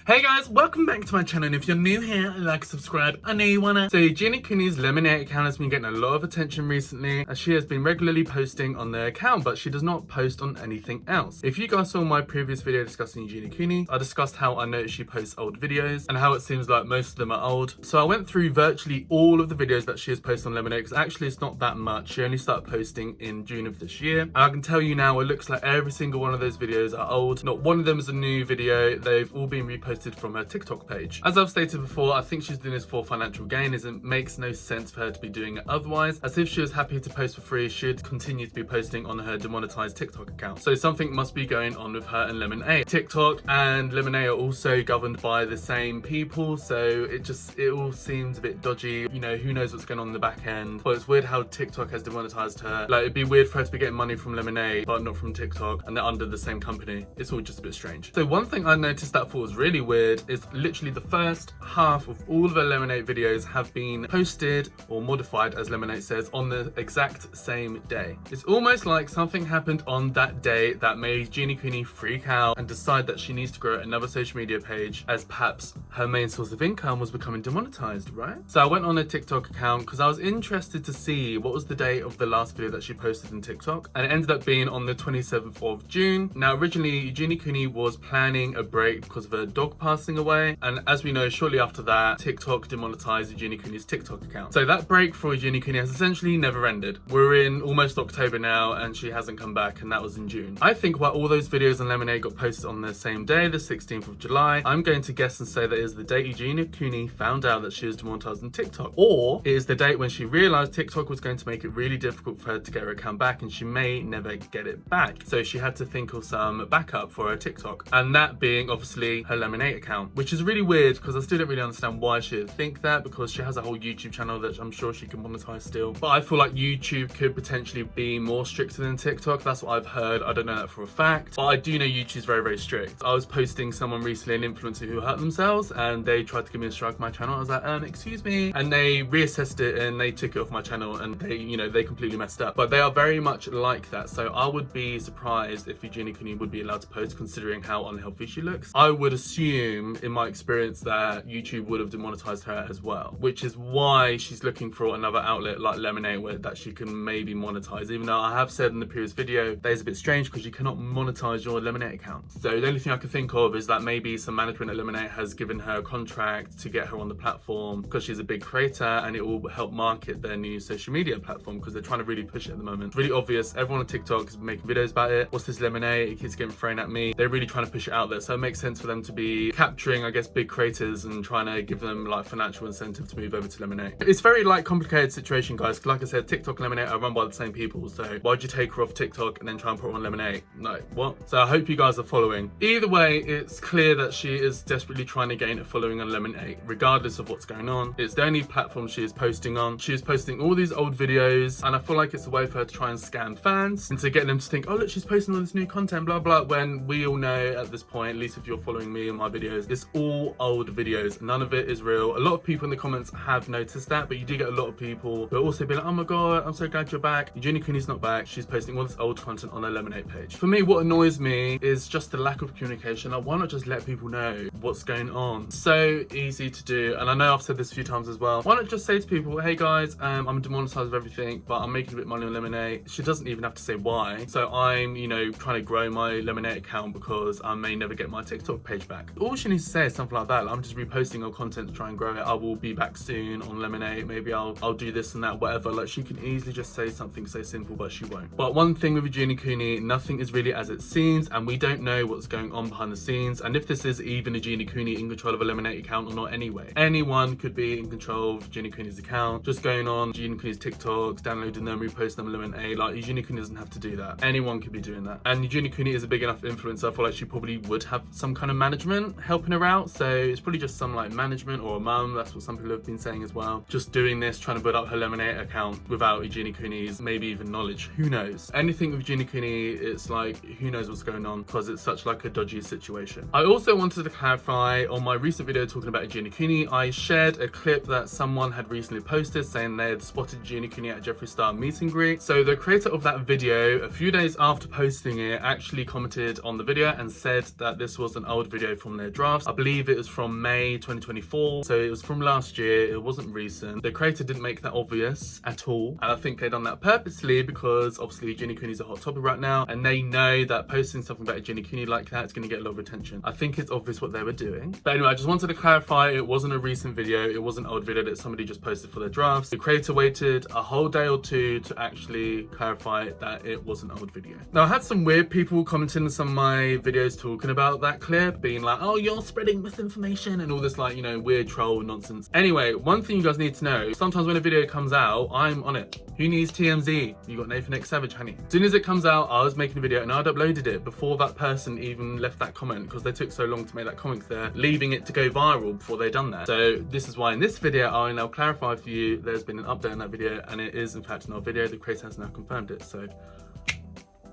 Hey guys, welcome back to my channel, and if you're new here, like, subscribe, I know you wanna. So Eugenia Cooney's Lemon8 account has been getting a lot of attention recently, as she has been regularly posting on their account, but she does not post on anything else. If you guys saw my previous video discussing Eugenia Cooney, I discussed how I noticed she posts old videos, and how it seems like most of them are old. So I went through virtually all of the videos that she has posted on Lemon8, because actually it's not that much. She only started posting in June of this year, and I can tell you now, it looks like every single one of those videos are old. Not one of them is a new video. They've all been reposted from her TikTok page. As I've stated before, I think she's doing this for financial gain, as it makes no sense for her to be doing it otherwise, as if she was happy to post for free, she'd continue to be posting on her demonetized TikTok account. So something must be going on with her and Lemon8. TikTok and Lemon8 are also governed by the same people, so it all seems a bit dodgy. You know, who knows what's going on in the back end. But it's weird how TikTok has demonetized her. Like, it'd be weird for her to be getting money from Lemon8 but not from TikTok, and they're under the same company. It's all just a bit strange. So one thing I noticed that I thought was really weird is literally the first half of all of her Lemon8 videos have been posted or modified, as Lemon8 says, on the exact same day. It's almost like something happened on that day that made Eugenia Cooney freak out and decide that she needs to grow another social media page, as perhaps her main source of income was becoming demonetized, right? So I went on a TikTok account because I was interested to see what was the date of the last video that she posted in TikTok, and it ended up being on the 27th of June. Now originally Eugenia Cooney was planning a break because of her dog passing away, and as we know, shortly after that, TikTok demonetized Eugenia Cooney's TikTok account. So that break for Eugenia Cooney has essentially never ended. We're in almost October now and she hasn't come back, and that was in June. I think while all those videos on Lemon8 got posted on the same day, the 16th of July, I'm going to guess and say that is the date Eugenia Cooney found out that she was demonetized on TikTok, or it is the date when she realized TikTok was going to make it really difficult for her to get her account back, and she may never get it back. So she had to think of some backup for her TikTok, and that being obviously her Lemon8 account, which is really weird because I still don't really understand why she would think that, because she has a whole YouTube channel that I'm sure she can monetize still. But I feel like YouTube could potentially be more stricter than TikTok. That's what I've heard. I don't know that for a fact, but I do know YouTube's very, very strict. I was posting someone recently, an influencer who hurt themselves, and they tried to give me a strike on my channel. I was like, excuse me, and they reassessed it and they took it off my channel, and they completely messed up. But they are very much like that, so I would be surprised if Eugenia Cooney would be allowed to post, considering how unhealthy she looks. I would assume, in my experience, that YouTube would have demonetized her as well, which is why she's looking for another outlet like Lemon8 where that she can maybe monetize, even though I have said in the previous video that is a bit strange because you cannot monetize your Lemon8 account. So the only thing I can think of is that maybe some management at Lemon8 has given her a contract to get her on the platform because she's a big creator, and it will help market their new social media platform because they're trying to really push it at the moment. It's really obvious. Everyone on TikTok is making videos about it. What's this Lemon8? It keeps getting thrown at me. They're really trying to push it out there, so it makes sense for them to be capturing, I guess, big creators and trying to give them like financial incentive to move over to Lemon8. It's very like complicated situation, guys. Like I said, TikTok and Lemon8 are run by the same people, so why'd you take her off TikTok and then try and put her on Lemon8? No, what? So I hope you guys are following. Either way, it's clear that she is desperately trying to gain a following on Lemon8, regardless of what's going on. It's the only platform she is posting on. She is posting all these old videos, and I feel like it's a way for her to try and scam fans into getting them to think, oh look, she's posting all this new content, blah blah, when we all know at this point, at least if you're following me and my videos, it's all old videos. None of it is real. A lot of people in the comments have noticed that, but you do get a lot of people who also be like, oh my god, I'm so glad you're back. Eugenia Cooney's not back. She's posting all this old content on her Lemon8 page. For me, what annoys me is just the lack of communication. Like, why not just let people know what's going on? So easy to do, and I know I've said this a few times as well. Why not just say to people, hey guys, I'm demonetized of everything, but I'm making a bit of money on Lemon8. She doesn't even have to say why. So I'm, trying to grow my Lemon8 account because I may never get my TikTok page back. All she needs to say is something like that. Like, I'm just reposting her content to try and grow it. I will be back soon on Lemon8. Maybe I'll do this and that, whatever. Like, she can easily just say something so simple, but she won't. But one thing with Eugenia Cooney, nothing is really as it seems, and we don't know what's going on behind the scenes, and if this is even Eugenia Cooney in control of a Lemon8 account or not anyway. Anyone could be in control of Eugenia Cooney's account, just going on Eugenia Cooney's TikToks, downloading them, reposting them on Lemon8. Like, Eugenia Cooney doesn't have to do that. Anyone could be doing that. And Eugenia Cooney is a big enough influencer, I feel like she probably would have some kind of management helping her out. So it's probably just some like management or a mum, that's what some people have been saying as well. Just doing this, trying to build up her Lemon8 account without Eugenia Cooney's maybe even knowledge. Who knows? Anything with Eugenia Cooney, it's like, who knows what's going on, because it's such like a dodgy situation. I also wanted to clarify, on my recent video talking about Eugenia Cooney, I shared a clip that someone had recently posted saying they had spotted Eugenia Cooney at Jeffree Star meet and greet. So the creator of that video, a few days after posting it, actually commented on the video and said that this was an old video from their drafts. I believe it was from May 2024, so it was from last year. It wasn't recent. The creator didn't make that obvious at all, and I think they've done that purposely because obviously Eugenia Cooney is a hot topic right now, and they know that posting something about Eugenia Cooney like that is going to get a lot of attention. I think it's obvious what they were doing. But anyway, I just wanted to clarify, it wasn't a recent video. It was an old video that somebody just posted for their drafts. The creator waited a whole day or two to actually clarify that it was an old video. Now, I had some weird people commenting on some of my videos talking about that clip, being like, oh, you're spreading misinformation and all this, like, you know, weird troll nonsense. Anyway, one thing you guys need to know, sometimes when a video comes out, I'm on it. Who needs TMZ? You got Nathan X Savage, honey. As soon as it comes out, I was making a video and I'd uploaded it before that person even left that comment, because they took so long to make that comment. They're leaving it to go viral before they've done that. So this is why in this video, I'll now clarify for you, there's been an update on that video, and it is in fact an old video. The creator has now confirmed it. So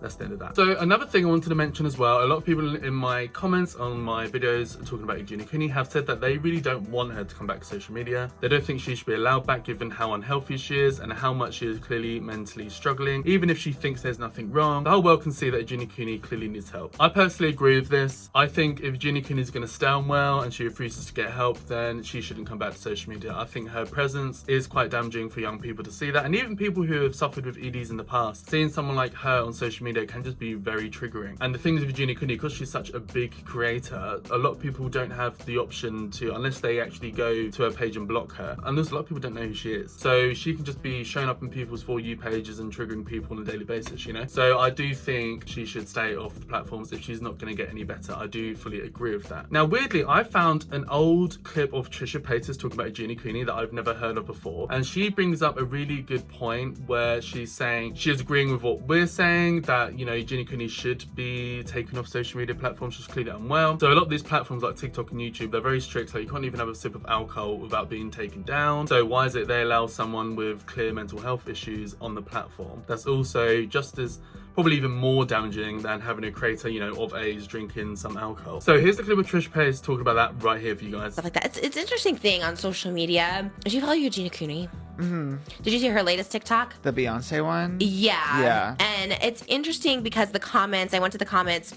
that's the end of that. So another thing I wanted to mention as well, a lot of people in my comments on my videos talking about Eugenia Cooney have said that they really don't want her to come back to social media. They don't think she should be allowed back given how unhealthy she is and how much she is clearly mentally struggling. Even if she thinks there's nothing wrong, the whole world can see that Eugenia Cooney clearly needs help. I personally agree with this. I think if Eugenia Cooney is going to stay unwell and she refuses to get help, then she shouldn't come back to social media. I think her presence is quite damaging for young people to see that, and even people who have suffered with EDs in the past. Seeing someone like her on social media can just be very triggering. And the thing with Eugenia Cooney, because she's such a big creator, a lot of people don't have the option to, unless they actually go to her page and block her. And there's a lot of people don't know who she is. So she can just be showing up in people's For You pages and triggering people on a daily basis, you know? So I do think she should stay off the platforms if she's not going to get any better. I do fully agree with that. Now, weirdly, I found an old clip of Trisha Paytas talking about Eugenia Cooney that I've never heard of before. And she brings up a really good point where she's saying, she is agreeing with what we're saying, that, you know, Eugenia Cooney should be taken off social media platforms. She's clearly unwell. So a lot of these platforms like TikTok and YouTube, they're very strict. Like you can't even have a sip of alcohol without being taken down. So why is it they allow someone with clear mental health issues on the platform? That's also just as probably even more damaging than having a creator, you know, of age drinking some alcohol. So here's the clip of Trish Paytas talking about that right here for you guys. Stuff like that. It's an interesting thing on social media. Did you follow Eugenia Cooney? Mm-hmm. Did you see her latest TikTok? The Beyonce one? Yeah. Yeah. And it's interesting because the comments, I went to the comments,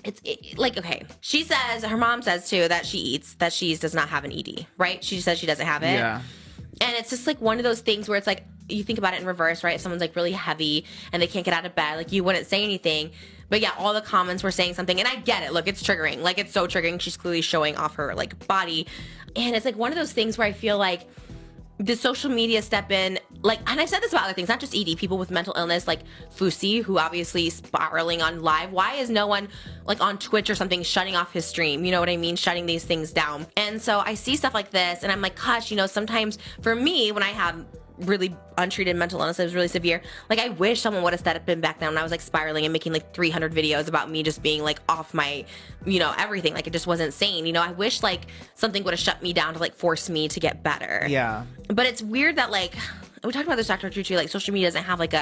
like, okay. She says, her mom says too, that she eats, that she does not have an ED, right? She says she doesn't have it. Yeah. And it's just like one of those things where it's like, you think about it in reverse, right? If someone's like really heavy and they can't get out of bed, like you wouldn't say anything. But yeah, all the comments were saying something. And I get it. Look, it's triggering. Like, it's so triggering. She's clearly showing off her like body. And it's like one of those things where I feel like the social media step in, like, and I've said this about other things, not just ED, people with mental illness, like Fusi, who obviously is spiraling on live. Why is no one like on Twitch or something shutting off his stream? You know what I mean? Shutting these things down. And so I see stuff like this and I'm like, gosh, you know, sometimes for me, when I have really untreated mental illness that was really severe, like I wish someone would have stepped in back then when I was like spiraling and making like 300 videos about me just being like off my, you know, everything. Like it just wasn't sane. You know, I wish like something would have shut me down to like force me to get better. Yeah. But it's weird that like, we talked about this, Dr. Tucci, like social media doesn't have like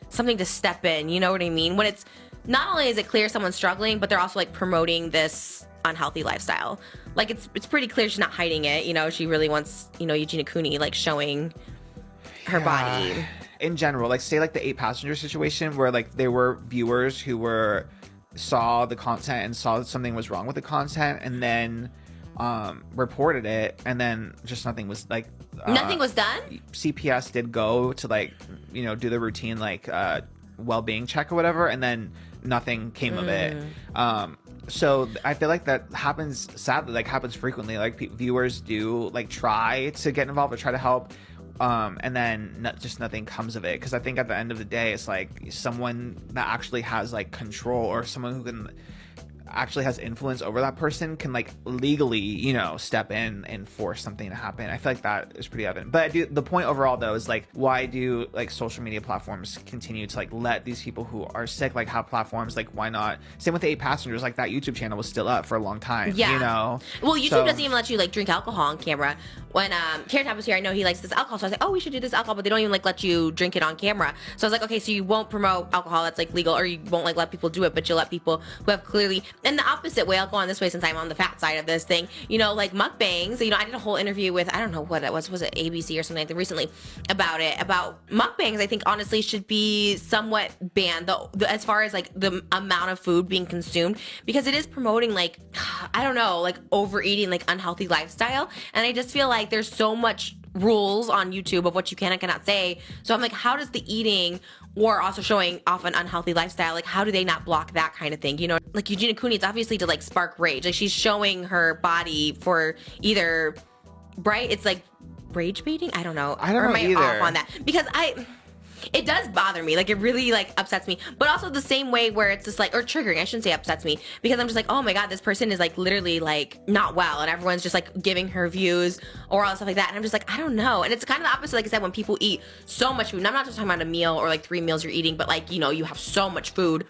something to step in, you know what I mean? When it's, not only is it clear someone's struggling, but they're also like promoting this unhealthy lifestyle. Like it's pretty clear she's not hiding it. You know, she really wants, you know, Eugenia Cooney like showing her body. In general, like say like the 8 passenger situation where like there were viewers who saw the content and saw that something was wrong with the content and then reported it, and then just nothing was like nothing was done. CPS did go to like, you know, do the routine like well-being check or whatever, and then nothing came of it. So I feel like that happens, sadly, like happens frequently. Like viewers do like try to get involved or try to help, and then just nothing comes of it. Because I think at the end of the day, it's like someone that actually has like control, or someone who can actually has influence over that person can like legally, you know, step in and force something to happen. I feel like that is pretty evident. But the point overall though is like, why do like social media platforms continue to like let these people who are sick like have platforms? Like why not? Same with the 8 passengers, like that YouTube channel was still up for a long time. Yeah. You know? Well, YouTube doesn't even let you like drink alcohol on camera. When Carrot Top was here, I know he likes this alcohol, so I was like, oh, we should do this alcohol, but they don't even like let you drink it on camera. So I was like, okay, so you won't promote alcohol that's like legal, or you won't like let people do it, but you'll let people who have clearly, And the opposite way, I'll go on this way since I'm on the fat side of this thing, you know, like mukbangs, you know, I did a whole interview with, I don't know what it was it ABC or something like that recently about mukbangs. I think honestly should be somewhat banned as far as like the amount of food being consumed, because it is promoting like, I don't know, like overeating, like unhealthy lifestyle. And I just feel like there's so much rules on YouTube of what you can and cannot say. So I'm like, how does the eating or also showing off an unhealthy lifestyle, like how do they not block that kind of thing? You know, like Eugenia Cooney, it's obviously to like spark rage. Like she's showing her body for either, right? It's like rage baiting. I don't know. I don't know either. Off on that? Because it does bother me. Like it really like upsets me. But also the same way where it's just like, or triggering, I shouldn't say upsets me, because I'm just like, oh my God, this person is like literally like not well, and everyone's just like giving her views or all that stuff like that. And I'm just like, I don't know. And it's kind of the opposite, like I said, when people eat so much food. And I'm not just talking about a meal or like 3 meals you're eating, but like, you know, you have so much food.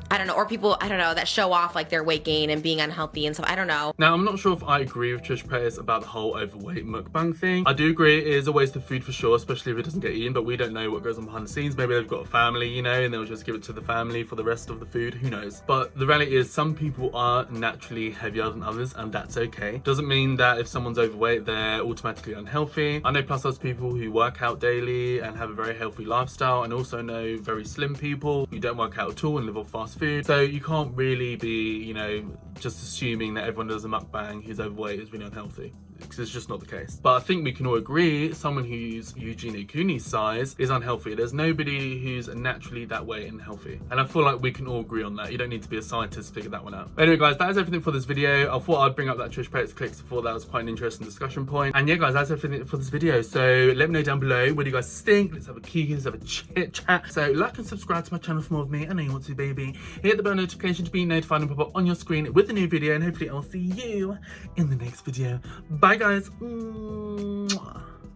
I don't know, or people, I don't know, that show off like their weight gain and being unhealthy and stuff. I don't know. Now, I'm not sure if I agree with Trish Paytas about the whole overweight mukbang thing. I do agree it is a waste of food for sure, especially if it doesn't get eaten, but we don't know what goes on behind the scenes. Maybe they've got a family, you know, and they'll just give it to the family for the rest of the food. Who knows? But the reality is some people are naturally heavier than others, and that's okay. Doesn't mean that if someone's overweight, they're automatically unhealthy. I know plus size people who work out daily and have a very healthy lifestyle, and also know very slim people who don't work out at all and live off fast food. So you can't really be, you know, just assuming that everyone does a mukbang who's overweight is really unhealthy, because it's just not the case. But I think we can all agree someone who's Eugenia Cooney's size is unhealthy. There's nobody who's naturally that weight and healthy, and I feel like we can all agree on that. You don't need to be a scientist to figure that one out. But anyway guys, that is everything for this video. I thought I'd bring up that Trish Paytas clip. I thought that was quite an interesting discussion point. And yeah guys, that's everything for this video. So let me know down below, what do you guys think? Let's have a kiki, let's have a chit chat. So like and subscribe to my channel for more of me. I know you want to, baby. Hit the bell notification to be notified and pop up on your screen with a new video, and hopefully I'll see you in the next video. Bye guys. Mwah.